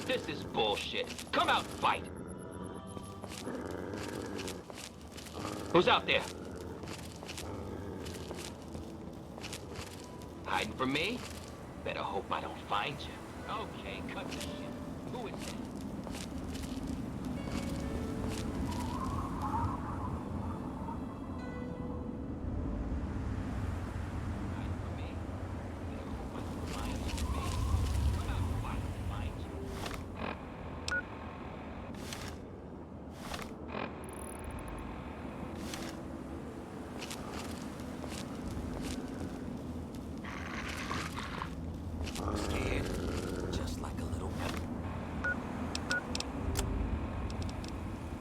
This is bullshit. Come out and fight. Who's out there? Hiding from me? Better hope I don't find you. Okay, cut the shit. Who is that?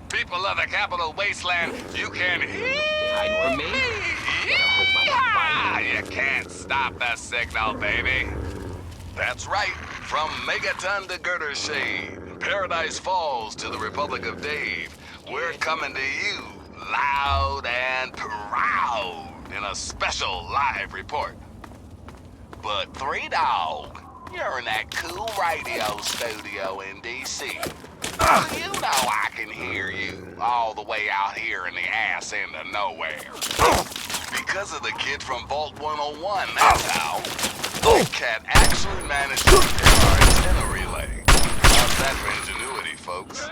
People of the capital wasteland, you can hear Hiding from me? You can't stop the signal, baby. That's right. From Megaton to Girder Shade, Paradise Falls to the Republic of Dave, we're coming to you loud and proud in a special live report. But Three Dog, you're in that cool radio studio in D.C. You know I can hear you all the way out here in the ass end of nowhere. Because of the kid from Vault 101, that's how. That cat actually managed to repair our antenna relay. How's that for ingenuity, folks?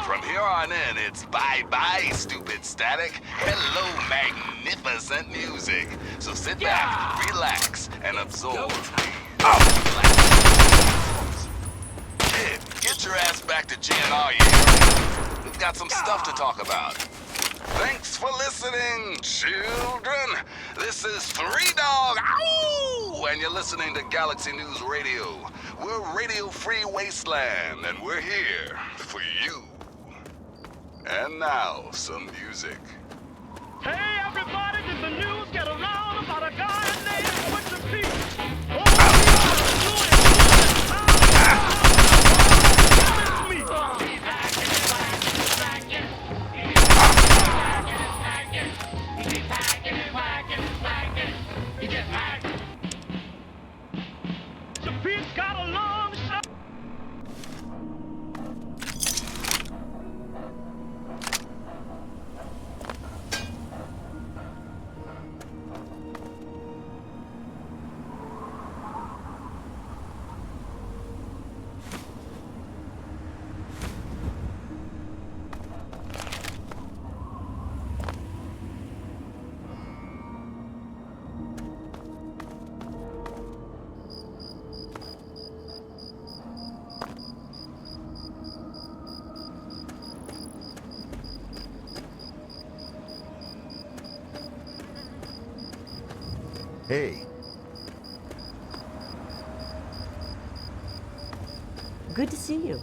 From here on in, it's bye-bye, stupid static. Hello, magnificent music. So sit back, relax, and absorb. Kid, get your ass back to GNR, you. We've got some stuff to talk about. Thanks for listening, children. This is Three Dog, ow! And you're listening to Galaxy News Radio. We're Radio Free Wasteland, and we're here for you. And now, some music. Hey everybody, did the news get around about a guy named Butcher Pete? Pete's got a long shot. Hey. Good to see you.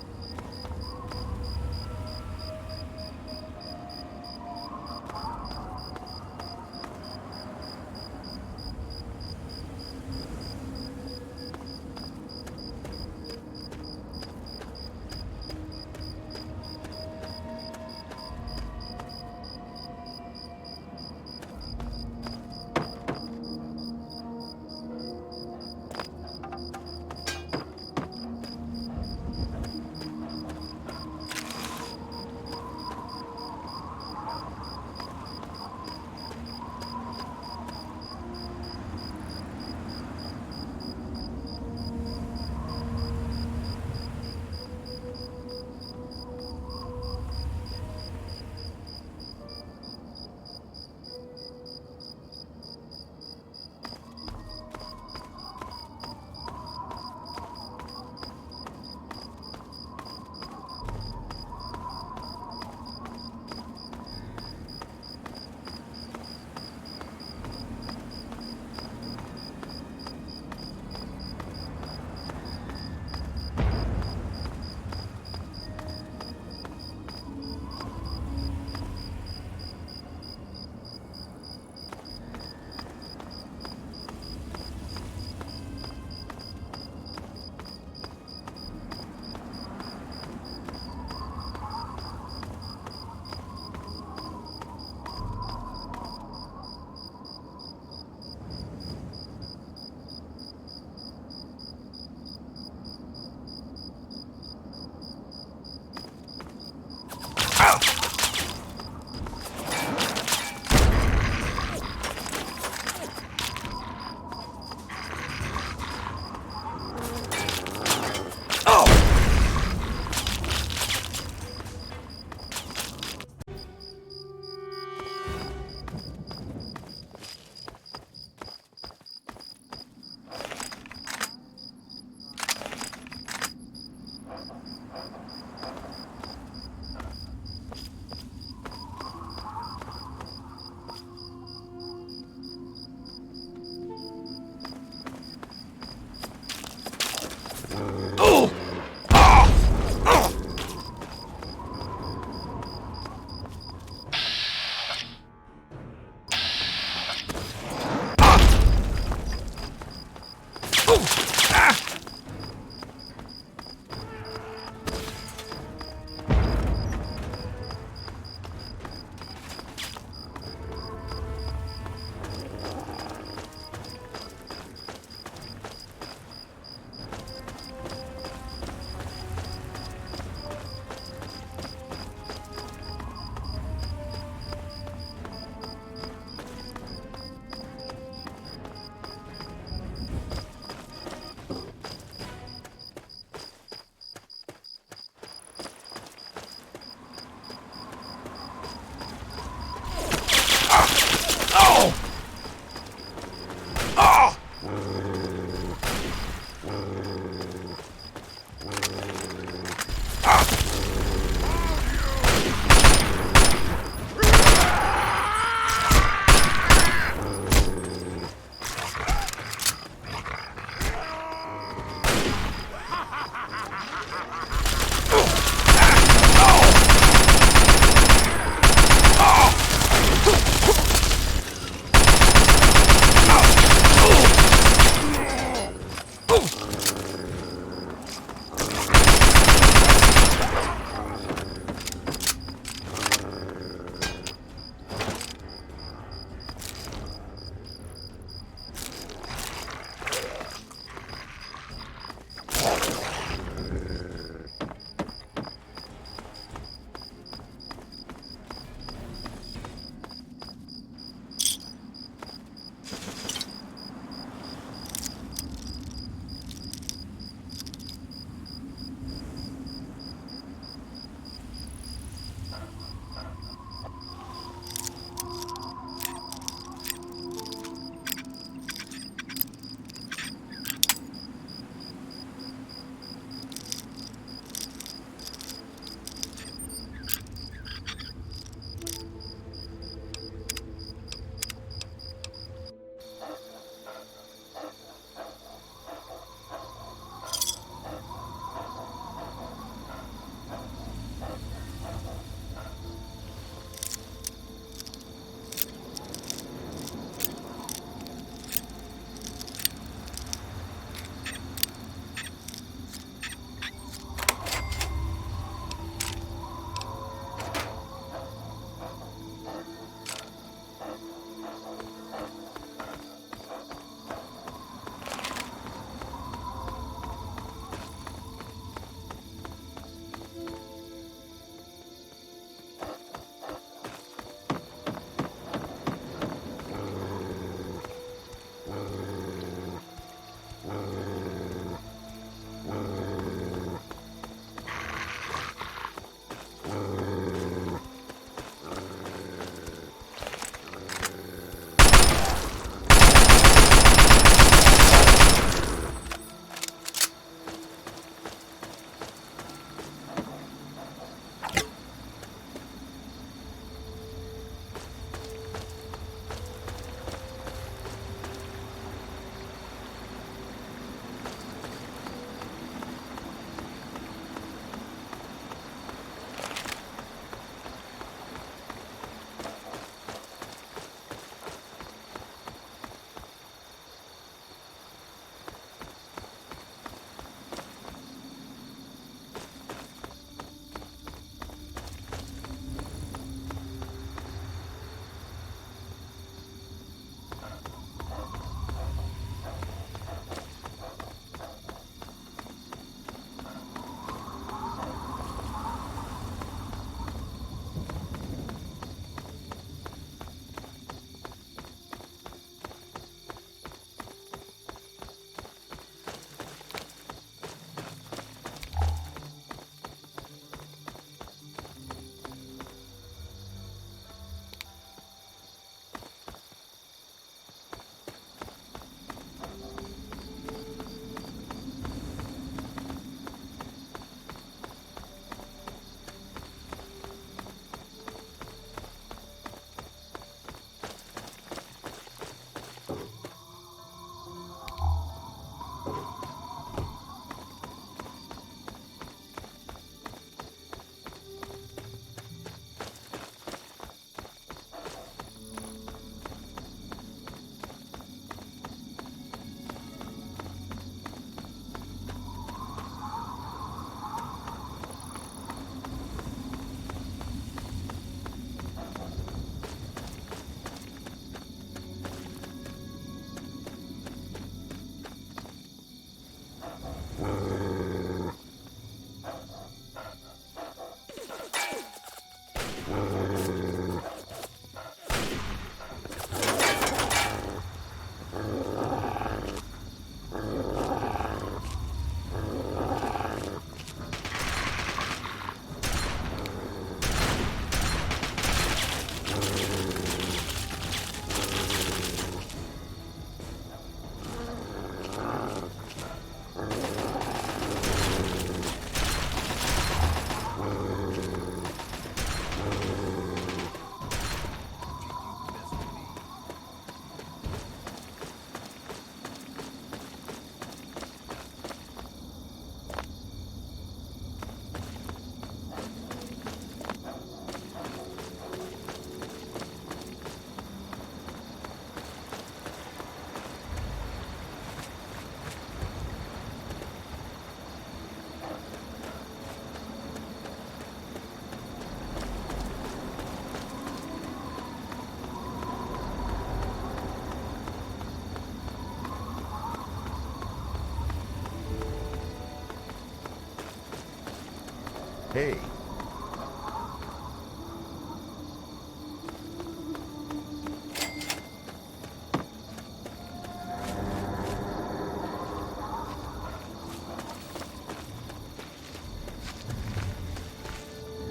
Hey.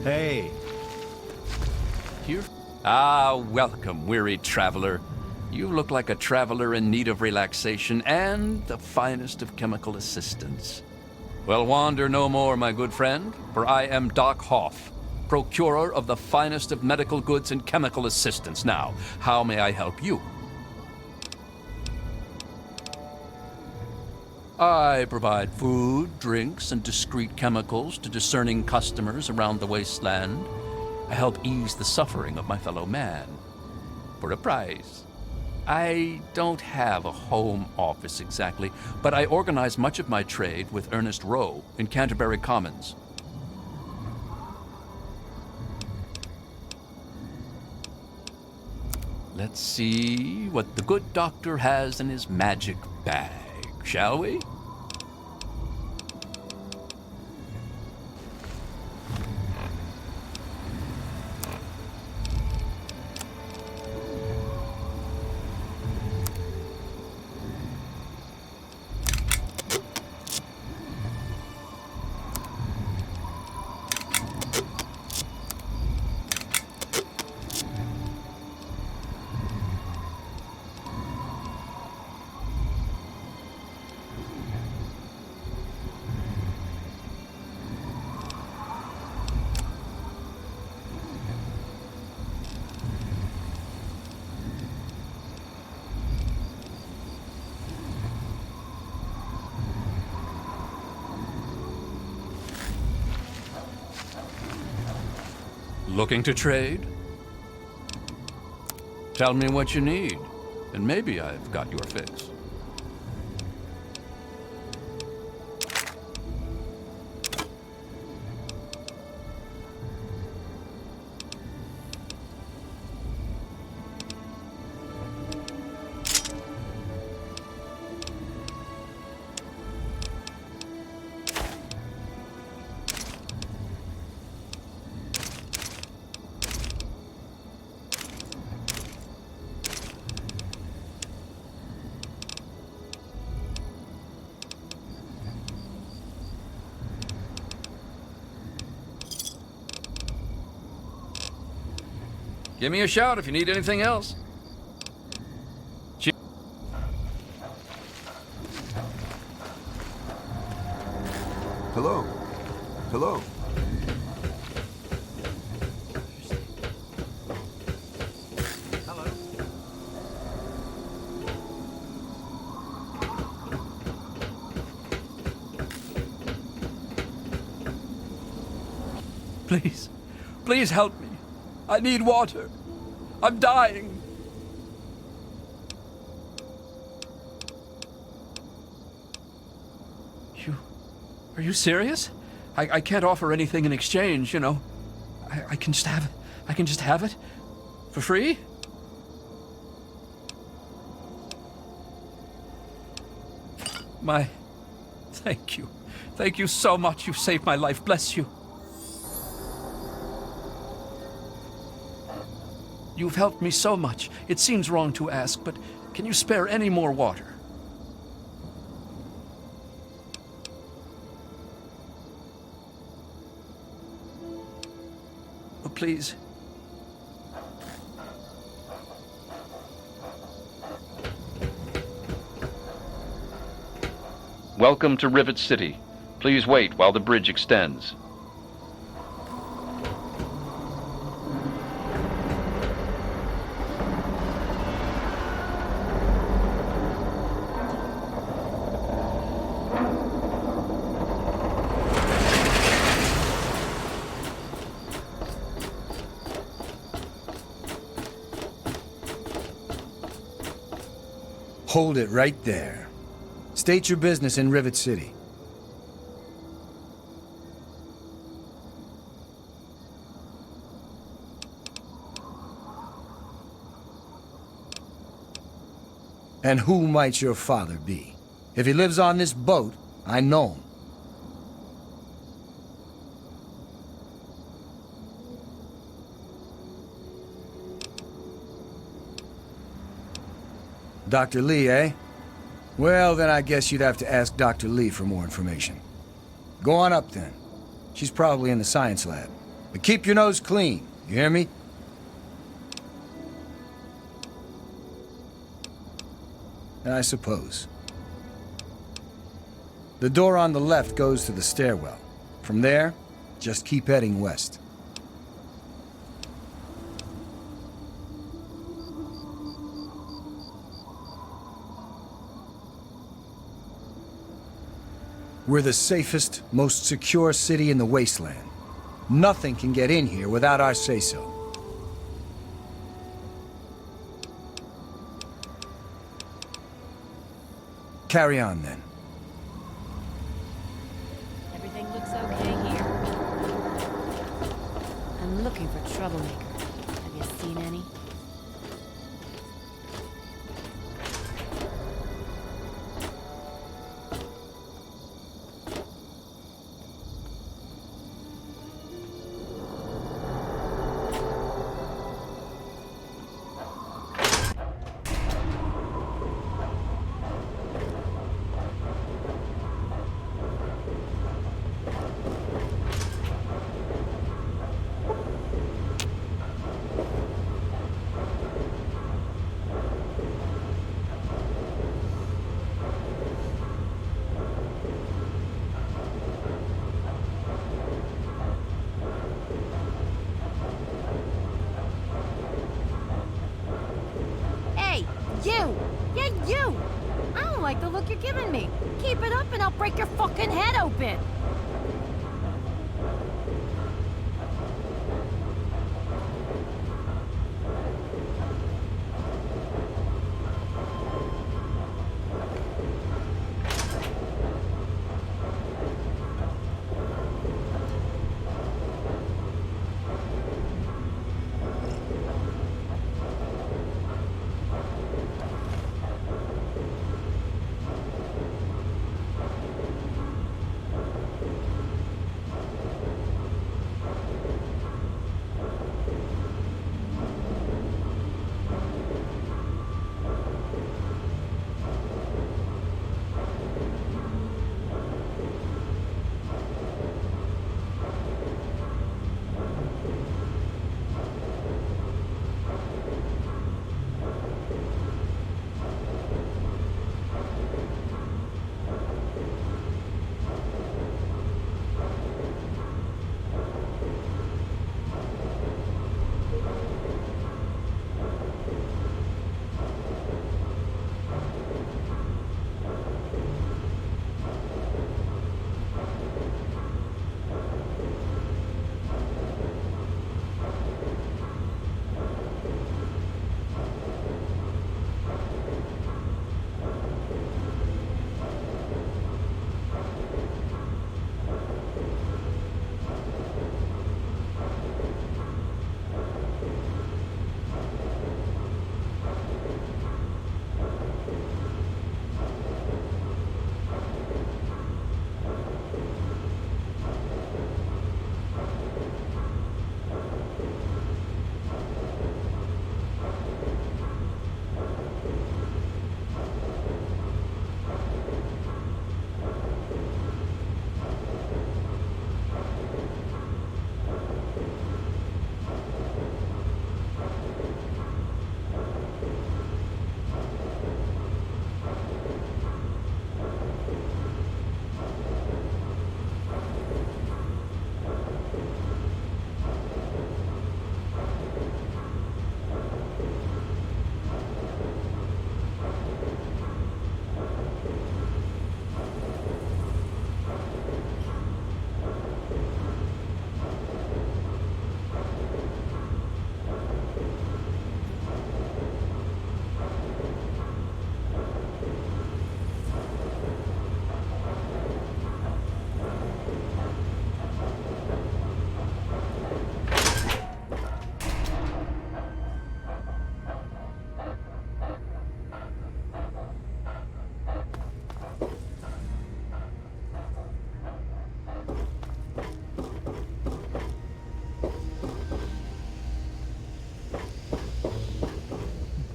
Hey. Here? Ah, welcome, weary traveler. You look like a traveler in need of relaxation and the finest of chemical assistance. Well, wander no more, my good friend, for I am Doc Hoff, procurer of the finest of medical goods and chemical assistance. Now, how may I help you? I provide food, drinks, and discreet chemicals to discerning customers around the wasteland. I help ease the suffering of my fellow man. For a price. I don't have a home office exactly, but I organize much of my trade with Ernest Rowe in Canterbury Commons. Let's see what the good doctor has in his magic bag, shall we? Looking to trade? Tell me what you need, and maybe I've got your fix. Give me a shout if you need anything else. Hello. Hello. Please, please help me. I need water. I'm dying. Are you serious? I can't offer anything in exchange, you know. I can just have it. I can just have it? For free? Thank you. Thank you so much. You've saved my life. Bless you. You've helped me so much. It seems wrong to ask, but can you spare any more water? Oh, please. Welcome to Rivet City. Please wait while the bridge extends. Hold it right there. State your business in Rivet City. And who might your father be? If he lives on this boat, I know him. Dr. Lee, eh? Well, then I guess you'd have to ask Dr. Lee for more information. Go on up, then. She's probably in the science lab. But keep your nose clean, you hear me? I suppose. The door on the left goes to the stairwell. From there, just keep heading west. We're the safest, most secure city in the wasteland. Nothing can get in here without our say-so. Carry on, then. Everything looks okay here. I'm looking for troublemakers. Have you seen any? You! Yeah, you! I don't like the look you're giving me. Keep it up and I'll break your fucking head open!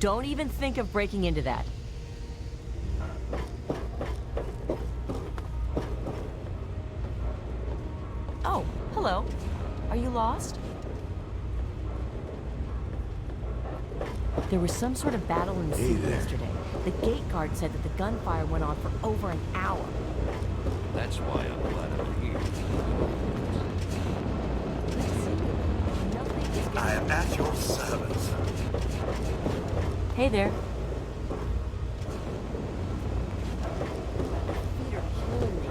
Don't even think of breaking into that. Oh, hello. Are you lost? There was some sort of battle in the city yesterday. The gate guard said that the gunfire went on for over an hour. That's why I'm glad I'm here. Nothing is I am at your service. Hey there. Feet are killing me.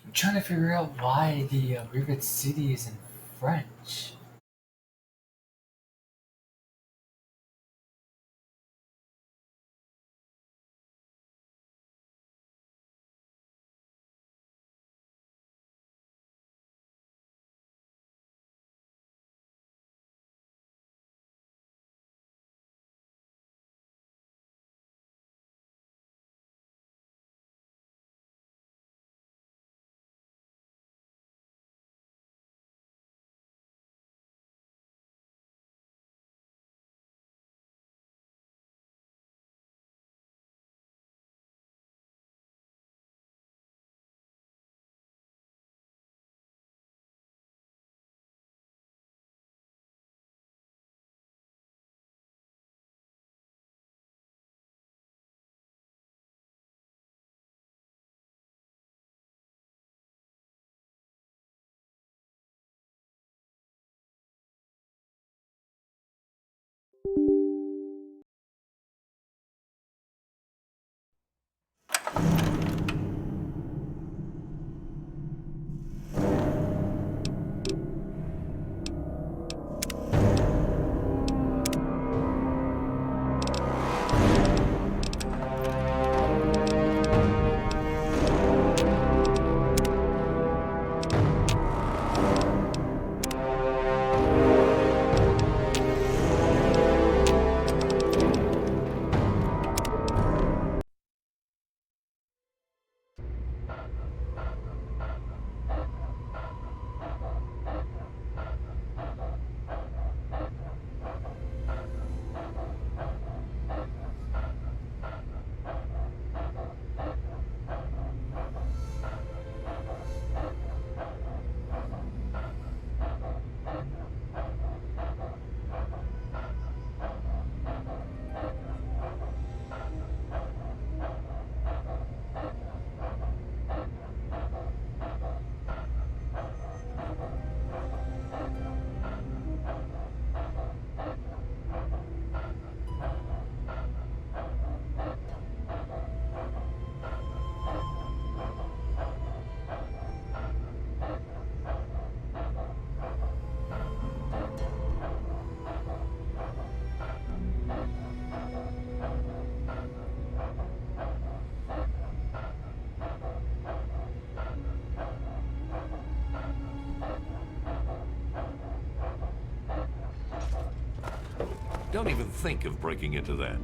I'm trying to figure out why the Rivet City is in French. Don't even think of breaking into that.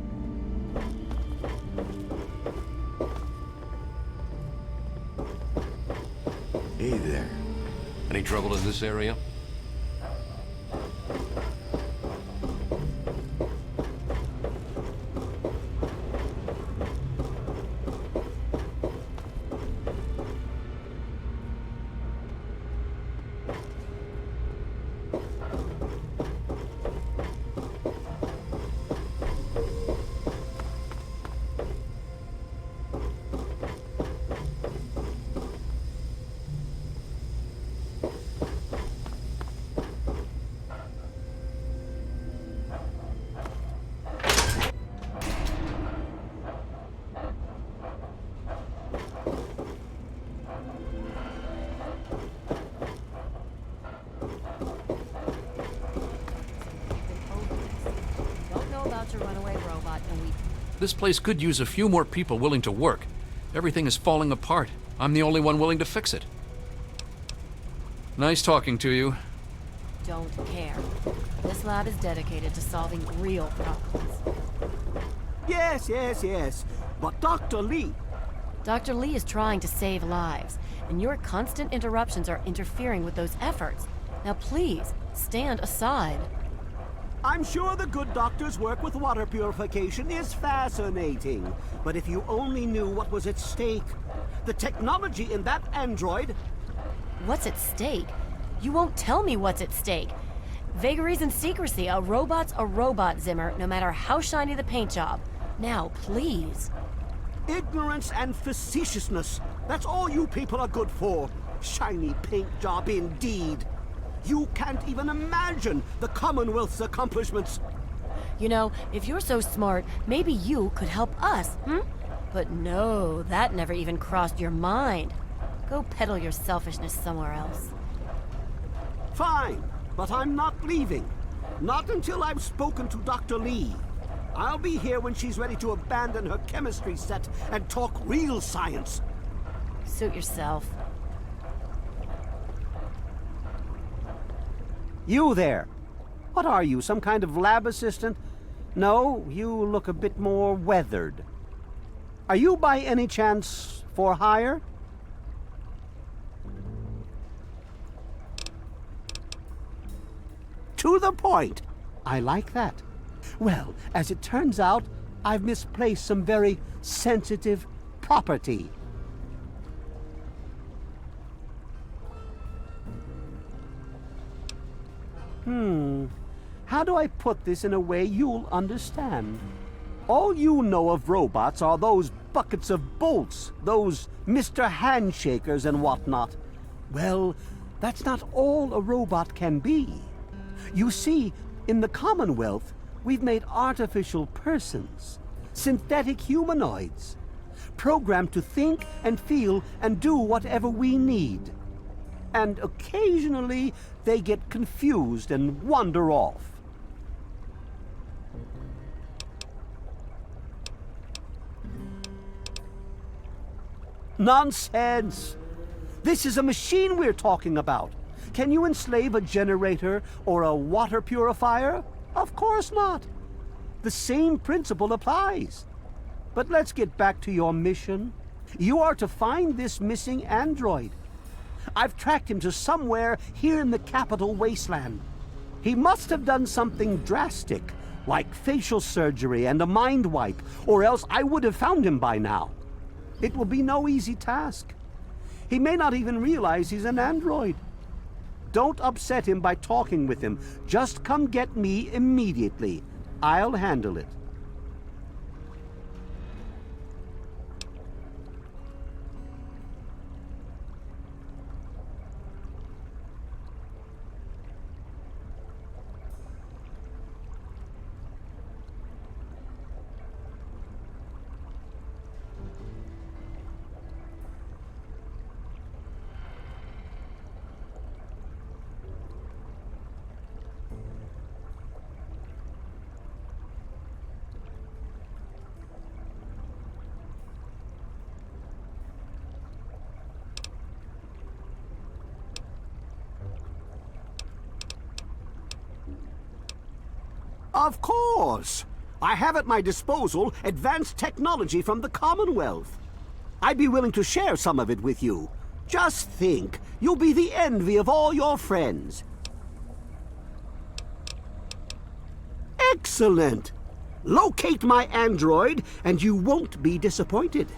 Hey there. Any trouble in this area? Don't know about your runaway robot, and we... This place could use a few more people willing to work. Everything is falling apart. I'm the only one willing to fix it. Nice talking to you. don't care. This lab is dedicated to solving real problems. Yes. But Dr. Lee... Dr. Lee is trying to save lives, and your constant interruptions are interfering with those efforts. Now please, stand aside. I'm sure the good doctor's work with water purification is fascinating. But if you only knew what was at stake. The technology in that android... What's at stake? You won't tell me what's at stake. Vagaries and secrecy. A robot's a robot, Zimmer, no matter how shiny the paint job. Now, please. Ignorance and facetiousness. That's all you people are good for. Shiny paint job indeed. You can't even imagine the Commonwealth's accomplishments. You know, if you're so smart, maybe you could help us, But no, that never even crossed your mind. Go peddle your selfishness somewhere else. Fine, but I'm not leaving. Not until I've spoken to Dr. Lee. I'll be here when she's ready to abandon her chemistry set and talk real science. Suit yourself. You there. What are you, some kind of lab assistant? No, you look a bit more weathered. Are you by any chance for hire? To the point. I like that. Well, as it turns out, I've misplaced some very sensitive property. How do I put this in a way you'll understand? All you know of robots are those buckets of bolts, those Mr. Handshakers and whatnot. Well, that's not all a robot can be. You see, in the Commonwealth, we've made artificial persons, synthetic humanoids, programmed to think and feel and do whatever we need. And occasionally, they get confused and wander off. Nonsense! This is a machine we're talking about. Can you enslave a generator or a water purifier? Of course not. The same principle applies. But let's get back to your mission. You are to find this missing android. I've tracked him to somewhere here in the capital wasteland. He must have done something drastic, like facial surgery and a mind wipe, or else I would have found him by now. It will be no easy task. He may not even realize he's an android. Don't upset him by talking with him. Just come get me immediately. I'll handle it. Of course! I have at my disposal advanced technology from the Commonwealth. I'd be willing to share some of it with you. Just think, you'll be the envy of all your friends. Excellent! Locate my android, and you won't be disappointed.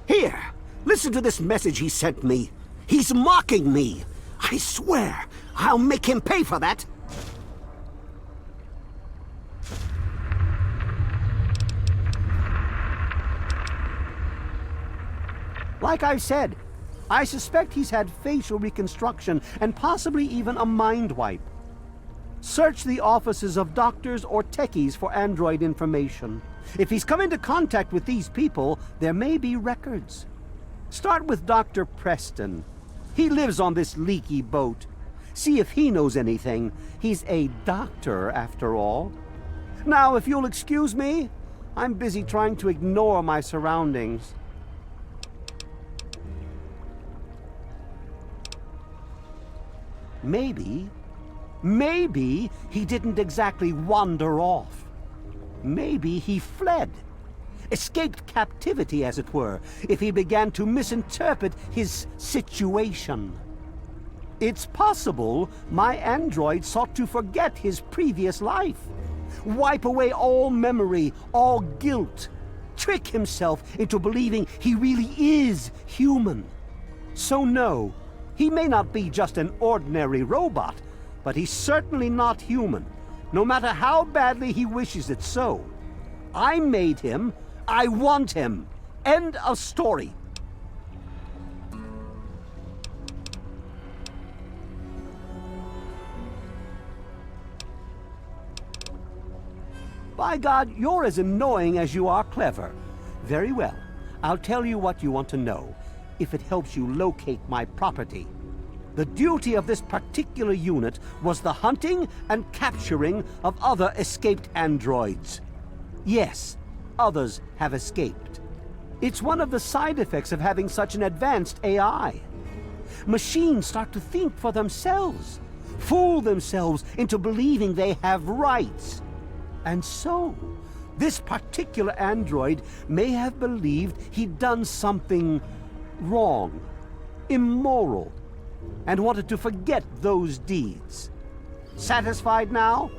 Here, listen to this message he sent me. He's mocking me. I swear, I'll make him pay for that. Like I said, I suspect he's had facial reconstruction and possibly even a mind wipe. Search the offices of doctors or techies for android information. If he's come into contact with these people, there may be records. Start with Dr. Preston. He lives on this leaky boat. See if he knows anything. He's a doctor, after all. Now, if you'll excuse me, I'm busy trying to ignore my surroundings. Maybe he didn't exactly wander off. Maybe he fled. Escaped captivity, as it were, if he began to misinterpret his situation. It's possible my android sought to forget his previous life, wipe away all memory, all guilt, trick himself into believing he really is human. So no, he may not be just an ordinary robot, but he's certainly not human, no matter how badly he wishes it so. I made him. I want him. End of story. By God, you're as annoying as you are clever. Very well. I'll tell you what you want to know, if it helps you locate my property. The duty of this particular unit was the hunting and capturing of other escaped androids. Yes, others have escaped. It's one of the side effects of having such an advanced AI. Machines start to think for themselves, fool themselves into believing they have rights. And so, this particular android may have believed he'd done something wrong, immoral, and wanted to forget those deeds. Satisfied now?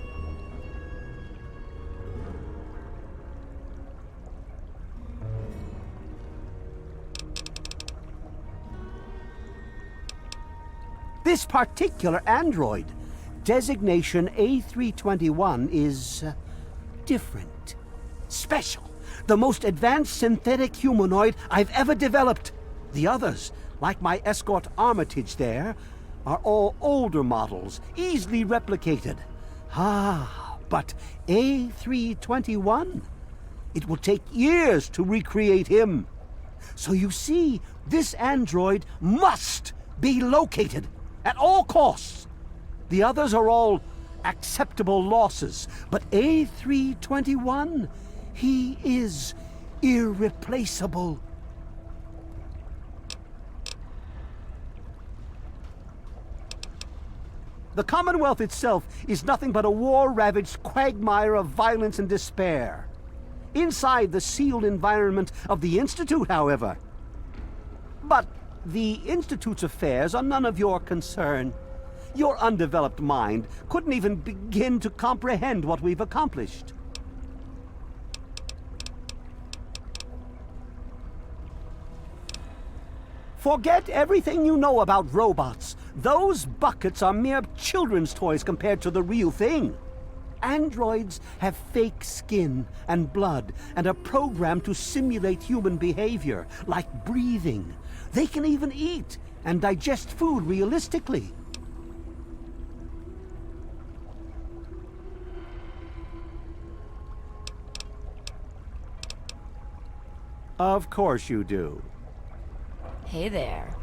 This particular android, designation A321, is different, special, the most advanced synthetic humanoid I've ever developed. The others, like my escort Armitage there, are all older models, easily replicated. But A321? It will take years to recreate him. So you see, this android must be located at all costs. The others are all acceptable losses, but A321, he is irreplaceable. The Commonwealth itself is nothing but a war-ravaged quagmire of violence and despair. Inside the sealed environment of the Institute, however. But the Institute's affairs are none of your concern. Your undeveloped mind couldn't even begin to comprehend what we've accomplished. Forget everything you know about robots. Those buckets are mere children's toys compared to the real thing. Androids have fake skin and blood and are programmed to simulate human behavior, like breathing. They can even eat and digest food realistically. Of course you do. Hey there.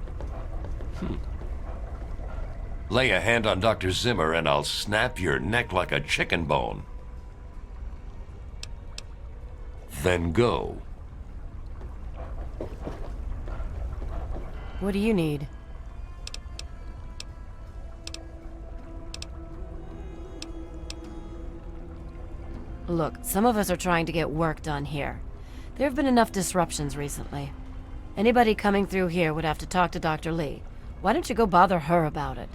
Lay a hand on Dr. Zimmer and I'll snap your neck like a chicken bone. Then go. What do you need? Look, some of us are trying to get work done here. There have been enough disruptions recently. Anybody coming through here would have to talk to Dr. Lee. Why don't you go bother her about it?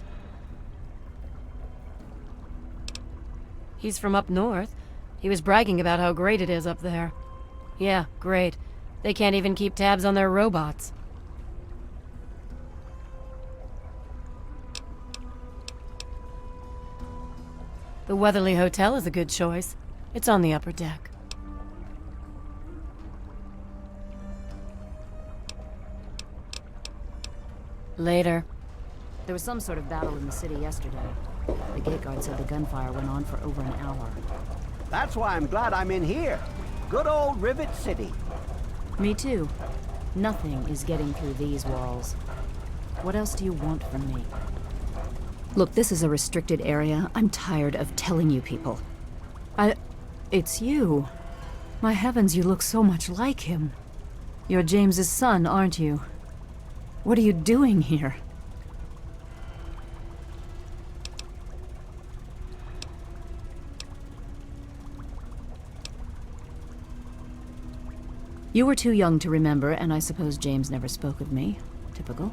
He's from up north. He was bragging about how great it is up there. Yeah, great. They can't even keep tabs on their robots. The Weatherly Hotel is a good choice. It's on the upper deck. Later. There was some sort of battle in the city yesterday. The gate guard said the gunfire went on for over an hour. That's why I'm glad I'm in here. Good old Rivet City. Me too. Nothing is getting through these walls. What else do you want from me? Look, this is a restricted area. I'm tired of telling you people. It's you. My heavens, you look so much like him. You're James's son, aren't you? What are you doing here? You were too young to remember, and I suppose James never spoke of me. Typical.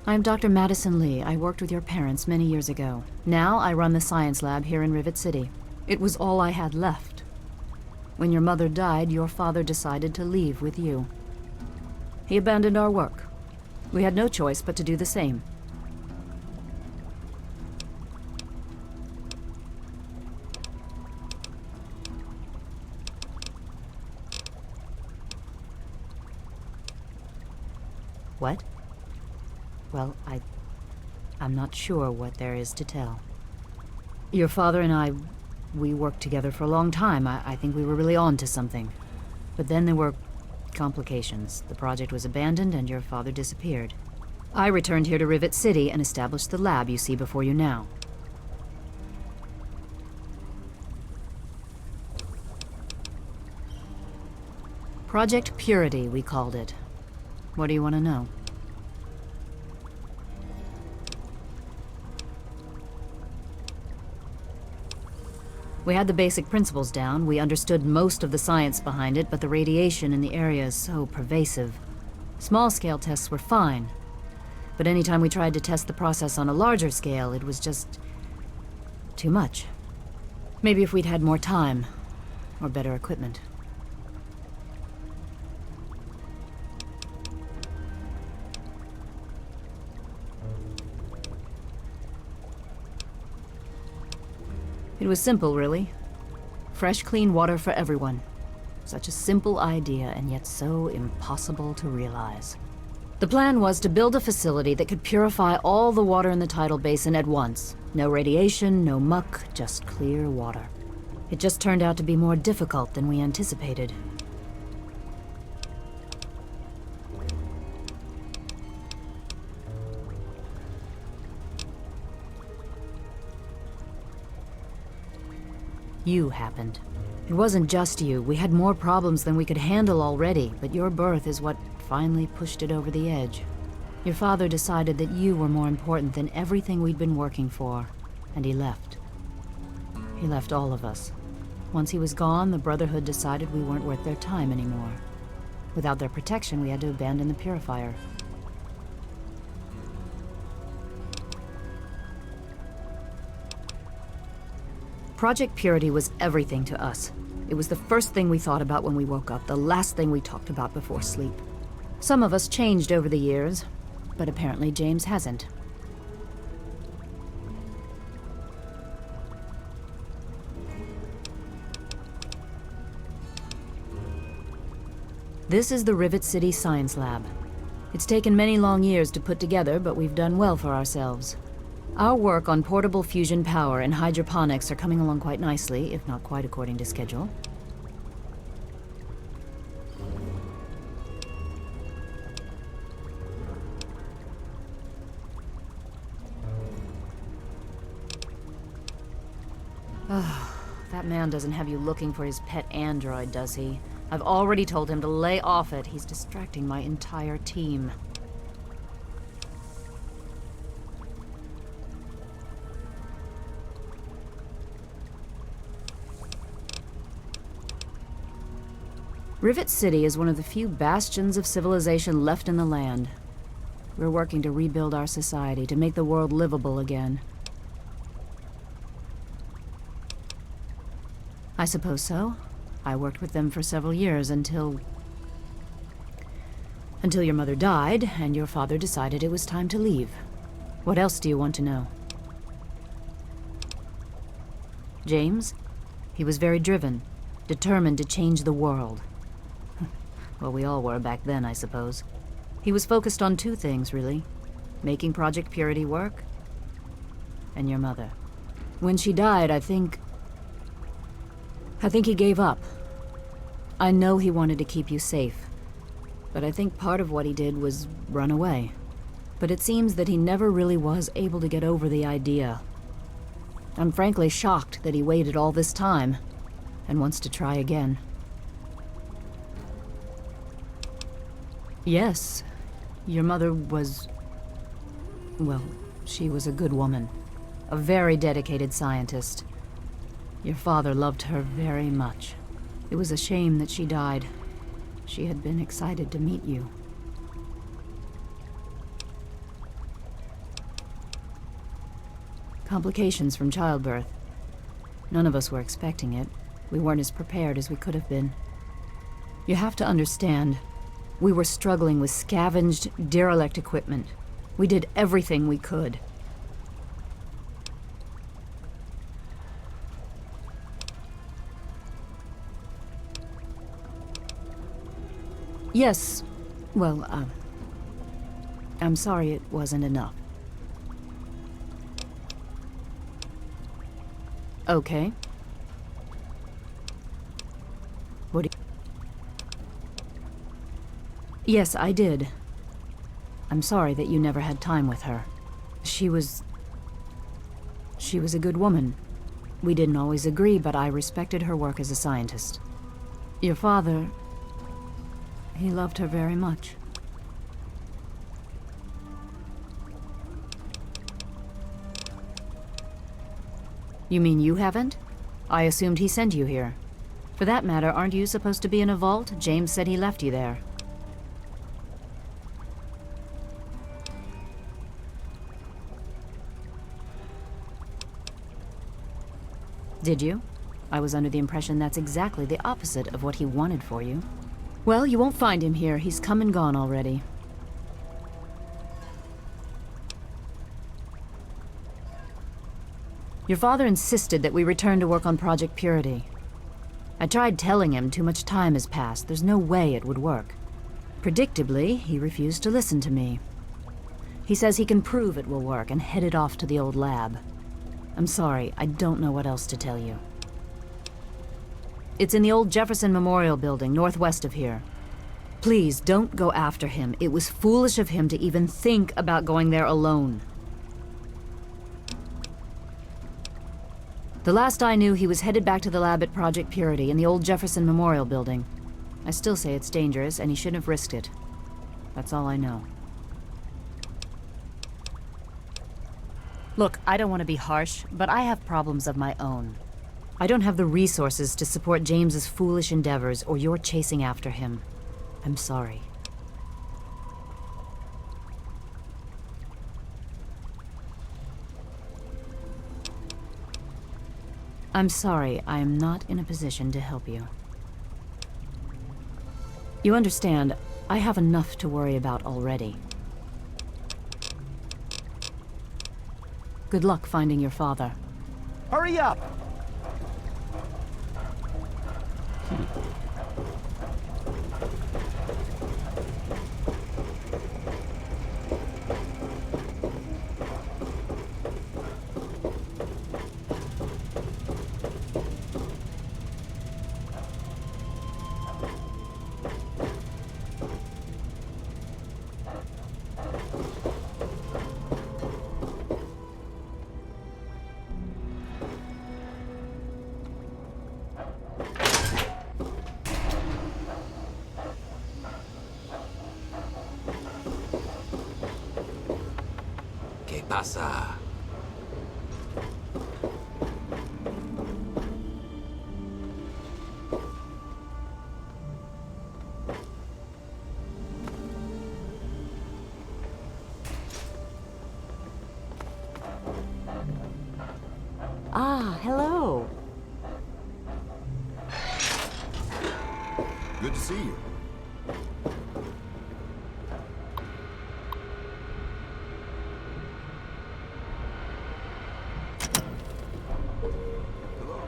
I'm Dr. Madison Lee. I worked with your parents many years ago. Now I run the science lab here in Rivet City. It was all I had left. When your mother died, your father decided to leave with you. He abandoned our work. We had no choice but to do the same. What? Well, I'm not sure what there is to tell. Your father and we worked together for a long time. I think we were really on to something. But then there were complications. The project was abandoned and your father disappeared. I returned here to Rivet City and established the lab you see before you now. Project Purity, we called it. What do you want to know? We had the basic principles down. We understood most of the science behind it, but the radiation in the area is so pervasive. Small-scale tests were fine, but anytime we tried to test the process on a larger scale, it was just too much. Maybe if we'd had more time, or better equipment. It was simple, really. Fresh, clean water for everyone. Such a simple idea, and yet so impossible to realize. The plan was to build a facility that could purify all the water in the tidal basin at once. No radiation, no muck, just clear water. It just turned out to be more difficult than we anticipated. You happened. It wasn't just you. We had more problems than we could handle already, but your birth is what finally pushed it over the edge. Your father decided that you were more important than everything we'd been working for, and he left. He left all of us. Once he was gone, the Brotherhood decided we weren't worth their time anymore. Without their protection, we had to abandon the purifier. Project Purity was everything to us. It was the first thing we thought about when we woke up, the last thing we talked about before sleep. Some of us changed over the years, but apparently James hasn't. This is the Rivet City Science Lab. It's taken many long years to put together, but we've done well for ourselves. Our work on portable fusion power and hydroponics are coming along quite nicely, if not quite according to schedule. That man doesn't have you looking for his pet android, does he? I've already told him to lay off it. He's distracting my entire team. Rivet City is one of the few bastions of civilization left in the land. We're working to rebuild our society, to make the world livable again. I suppose so. I worked with them for several years until your mother died, and your father decided it was time to leave. What else do you want to know? James? He was very driven, determined to change the world. Well, we all were back then, I suppose. He was focused on two things, really. Making Project Purity work, and your mother. When she died, I think he gave up. I know he wanted to keep you safe, but I think part of what he did was run away. But it seems that he never really was able to get over the idea. I'm frankly shocked that he waited all this time, and wants to try again. Yes, your mother was... well, she was a good woman. A very dedicated scientist. Your father loved her very much. It was a shame that she died. She had been excited to meet you. Complications from childbirth. None of us were expecting it. We weren't as prepared as we could have been. You have to understand, we were struggling with scavenged, derelict equipment. We did everything we could. Yes, well, I'm sorry it wasn't enough. Okay. What do you... Yes, I did. I'm sorry that you never had time with her. She was a good woman. We didn't always agree, but I respected her work as a scientist. Your father... he loved her very much. You mean you haven't? I assumed he sent you here. For that matter, aren't you supposed to be in a vault? James said he left you there. Did you? I was under the impression that's exactly the opposite of what he wanted for you. Well, you won't find him here. He's come and gone already. Your father insisted that we return to work on Project Purity. I tried telling him too much time has passed. There's no way it would work. Predictably, he refused to listen to me. He says he can prove it will work and headed off to the old lab. I'm sorry, I don't know what else to tell you. It's in the old Jefferson Memorial Building, northwest of here. Please, don't go after him. It was foolish of him to even think about going there alone. The last I knew, he was headed back to the lab at Project Purity in the old Jefferson Memorial Building. I still say it's dangerous, and he shouldn't have risked it. That's all I know. Look, I don't want to be harsh, but I have problems of my own. I don't have the resources to support James's foolish endeavors, or your chasing after him. I'm sorry. I'm sorry, I am not in a position to help you. You understand, I have enough to worry about already. Good luck finding your father. Hurry up! Pasa. Hello. Good to see you. Hello.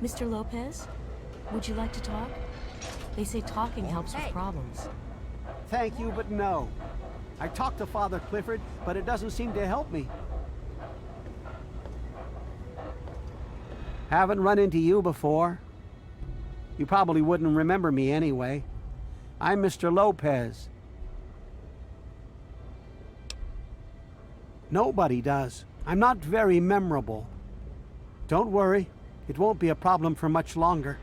Mr. Lopez, would you like to talk? They say talking helps with problems. Thank you, but no. I talked to Father Clifford, but it doesn't seem to help me. Haven't run into you before. You probably wouldn't remember me anyway. I'm Mr. Lopez. Nobody does. I'm not very memorable. Don't worry. It won't be a problem for much longer.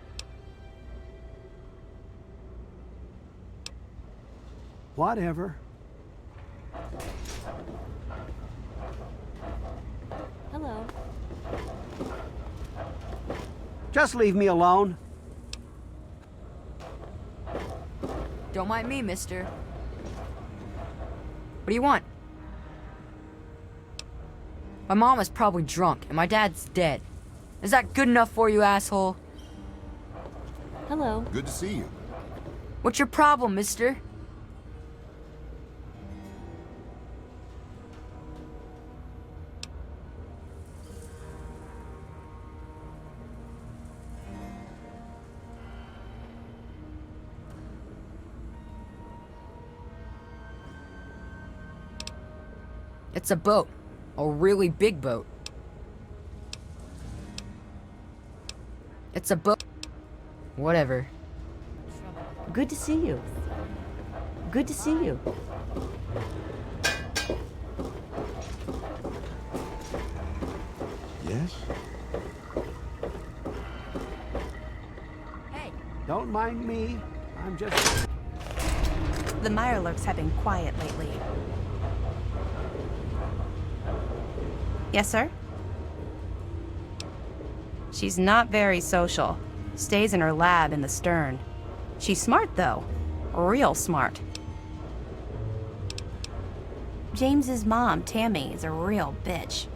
Whatever. Hello. Just leave me alone. Don't mind me, mister. What do you want? My mom is probably drunk, and my dad's dead. Is that good enough for you, asshole? Hello. Good to see you. What's your problem, mister? It's a boat. A really big boat. It's a boat. Whatever. Good to see you. Good to see you. Yes? Hey. Don't mind me. I'm just... The Mirelurks have been quiet lately. Yes, sir? She's not very social. Stays in her lab in the stern. She's smart, though. Real smart. James's mom, Tammy, is a real bitch.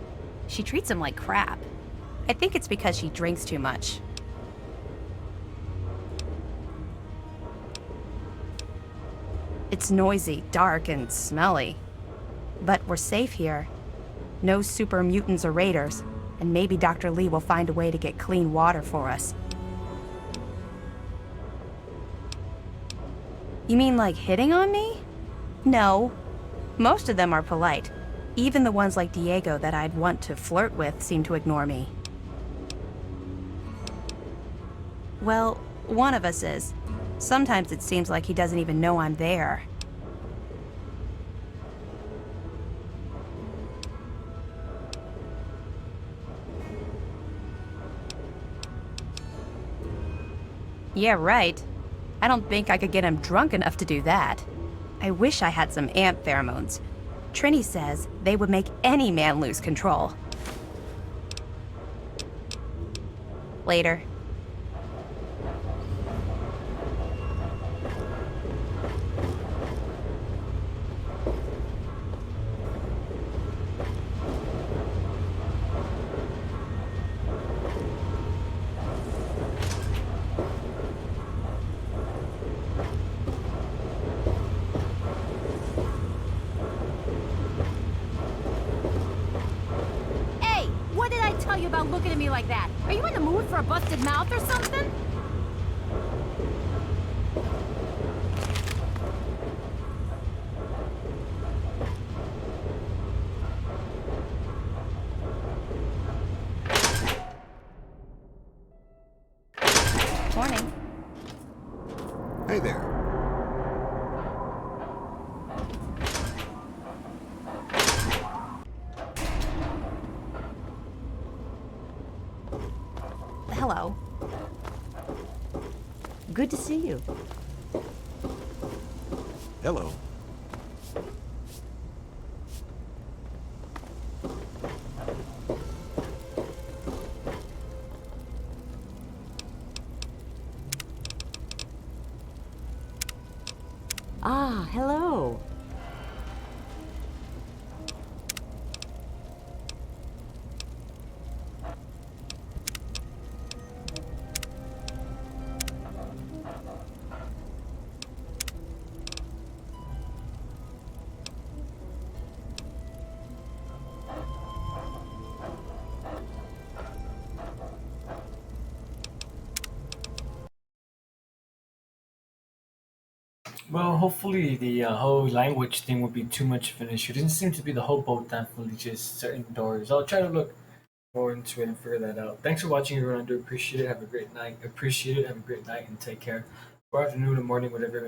She treats him like crap. I think it's because she drinks too much. It's noisy, dark, and smelly. But we're safe here. No super mutants or raiders, and maybe Dr. Lee will find a way to get clean water for us. You mean like hitting on me? No. Most of them are polite. Even the ones like Diego that I'd want to flirt with seem to ignore me. Well, one of us is. Sometimes it seems like he doesn't even know I'm there. Yeah, right. I don't think I could get him drunk enough to do that. I wish I had some ant pheromones. Trini says they would make any man lose control. Later. Tell you about looking at me like that? Are you in the mood for a busted mouth or something? Morning. Hey there. Hello. Good to see you. Hello. Ah, hello. Well, hopefully the whole language thing would be too much of an issue. It didn't seem to be the whole boat, thankfully, just certain doors. I'll try to look more into it and figure that out. Thanks for watching, everyone. I do appreciate it. Have a great night. Appreciate it. Have a great night and take care. Or afternoon or morning, whatever it may be.